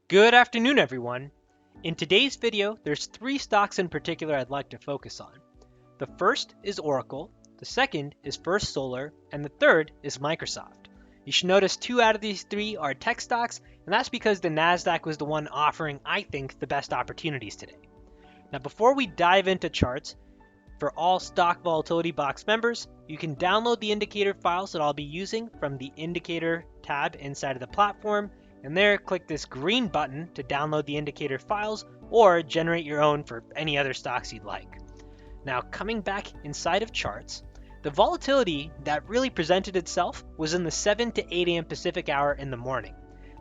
Good afternoon, everyone. In today's video, there's three stocks in particular I'd like to focus on. The first is Oracle, the second is First Solar, and the third is Microsoft. You should notice two out of these three are tech stocks, and that's because the NASDAQ was the one offering, I think, the best opportunities today. Now, before we dive into charts, for all Stock Volatility Box members, you can download the indicator files that I'll be using from the indicator tab inside of the platform, and there click this green button to download the indicator files or generate your own for any other stocks you'd like. Now, coming back inside of charts, the volatility that really presented itself was in the 7 to 8 a.m. Pacific hour in the morning.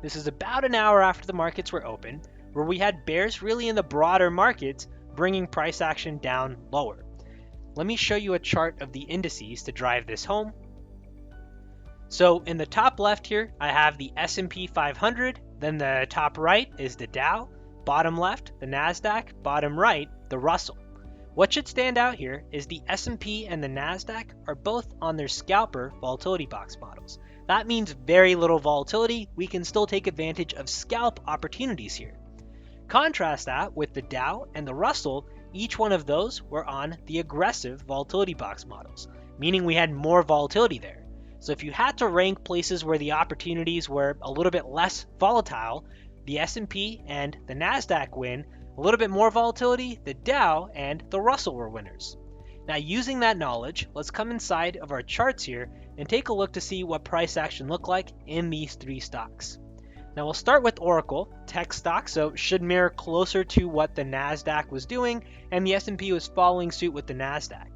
This is about an hour after the markets were open, where we had bears really in the broader markets bringing price action down lower. Let me show you a chart of the indices to drive this home. So in the top left here, I have the S&P 500, then the top right is the Dow, bottom left, the NASDAQ, bottom right, the Russell. What should stand out here is the S&P and the NASDAQ are both on their scalper volatility box models. That means very little volatility. We can still take advantage of scalp opportunities here. Contrast that with the Dow and the Russell. Each one of those were on the aggressive volatility box models, meaning we had more volatility there. So if you had to rank places where the opportunities were a little bit less volatile, the S&P and the NASDAQ win. A little bit more volatility, the Dow and the Russell were winners. Now, using that knowledge, let's come inside of our charts here and take a look to see what price action looked like in these three stocks. Now, we'll start with Oracle, tech stock, so it should mirror closer to what the NASDAQ was doing, and the S&P was following suit with the NASDAQ.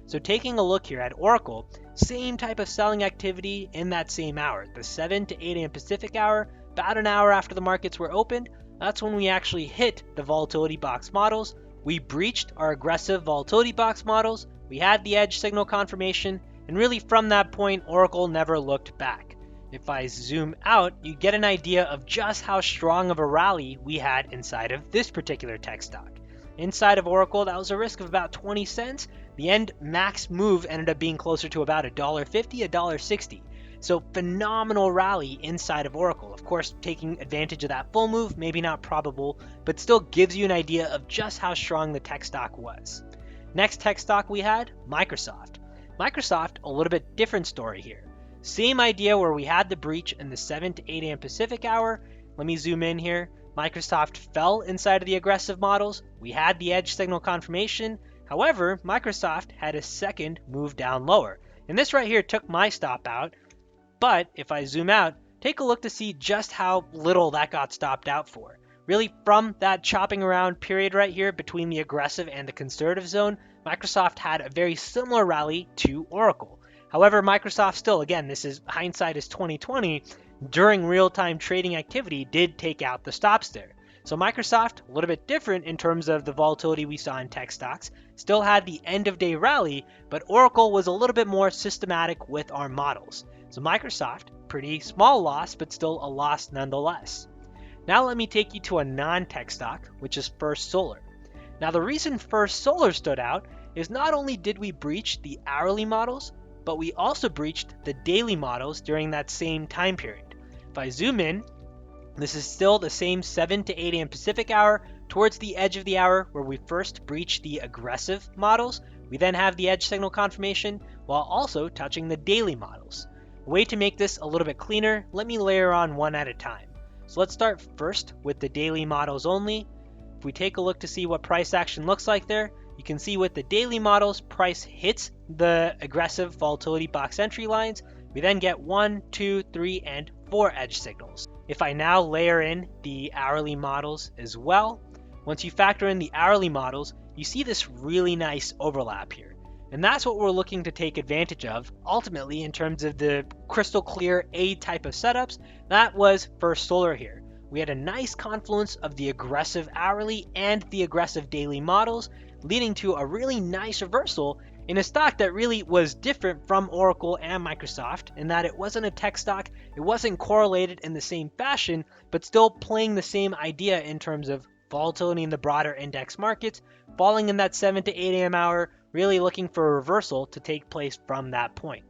So taking a look here at Oracle, same type of selling activity in that same hour, the 7 to 8 a.m. Pacific hour, about an hour after the markets were opened. That's when we actually hit the volatility box models. We breached our aggressive volatility box models, we had the edge signal confirmation, and really from that point, Oracle never looked back. If I zoom out, you get an idea of just how strong of a rally we had inside of this particular tech stock. Inside of Oracle, that was a risk of about 20 cents. The end max move ended up being closer to about $1.50, $1.60. So phenomenal rally inside of Oracle. Of course, taking advantage of that full move, maybe not probable, but still gives you an idea of just how strong the tech stock was. Next tech stock we had, Microsoft. Microsoft, a little bit different story here. Same idea where we had the breach in the 7 to 8 a.m. Pacific hour. Let me zoom in here. Microsoft fell inside of the aggressive models. We had the edge signal confirmation. However, Microsoft had a second move down lower. And this right here took my stop out. But if I zoom out, take a look to see just how little that got stopped out for. Really, from that chopping around period right here between the aggressive and the conservative zone, Microsoft had a very similar rally to Oracle. However, Microsoft still, again, this is hindsight is 2020, during real-time trading activity did take out the stops there. So Microsoft, a little bit different in terms of the volatility we saw in tech stocks, still had the end-of-day rally, but Oracle was a little bit more systematic with our models. So Microsoft, pretty small loss, but still a loss nonetheless. Now let me take you to a non-tech stock, which is First Solar. Now the reason First Solar stood out is not only did we breach the hourly models, but we also breached the daily models during that same time period. If I zoom in, this is still the same 7 to 8 a.m. Pacific hour towards the edge of the hour where we first breached the aggressive models. We then have the edge signal confirmation while also touching the daily models. A way to make this a little bit cleaner, let me layer on one at a time. So let's start first with the daily models only. If we take a look to see what price action looks like there, you can see with the daily models, price hits the aggressive volatility box entry lines. We then get 1, 2, 3, and 4 edge signals. If I now layer in the hourly models as well, once you factor in the hourly models, you see this really nice overlap here. And that's what we're looking to take advantage of ultimately in terms of the crystal clear A type of setups. That was First Solar here. We had a nice confluence of the aggressive hourly and the aggressive daily models, leading to a really nice reversal in a stock that really was different from Oracle and Microsoft in that it wasn't a tech stock, it wasn't correlated in the same fashion, but still playing the same idea in terms of volatility in the broader index markets, falling in that 7 to 8 a.m. hour, really looking for a reversal to take place from that point.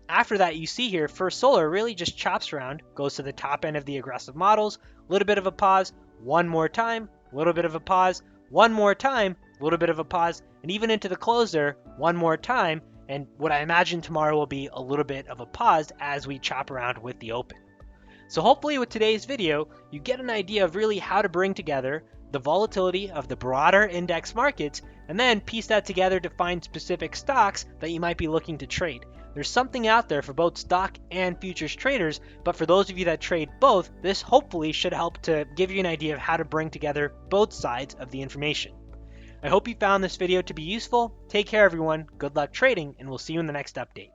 After that, you see here, First Solar really just chops around, goes to the top end of the aggressive models, a little bit of a pause, one more time, a little bit of a pause, one more time, a little bit of a pause, and even into the closer, one more time, and what I imagine tomorrow will be a little bit of a pause as we chop around with the open. So hopefully with today's video, you get an idea of really how to bring together the volatility of the broader index markets and then piece that together to find specific stocks that you might be looking to trade. There's something out there for both stock and futures traders, but for those of you that trade both, this hopefully should help to give you an idea of how to bring together both sides of the information. I hope you found this video to be useful. Take care everyone, good luck trading, and we'll see you in the next update.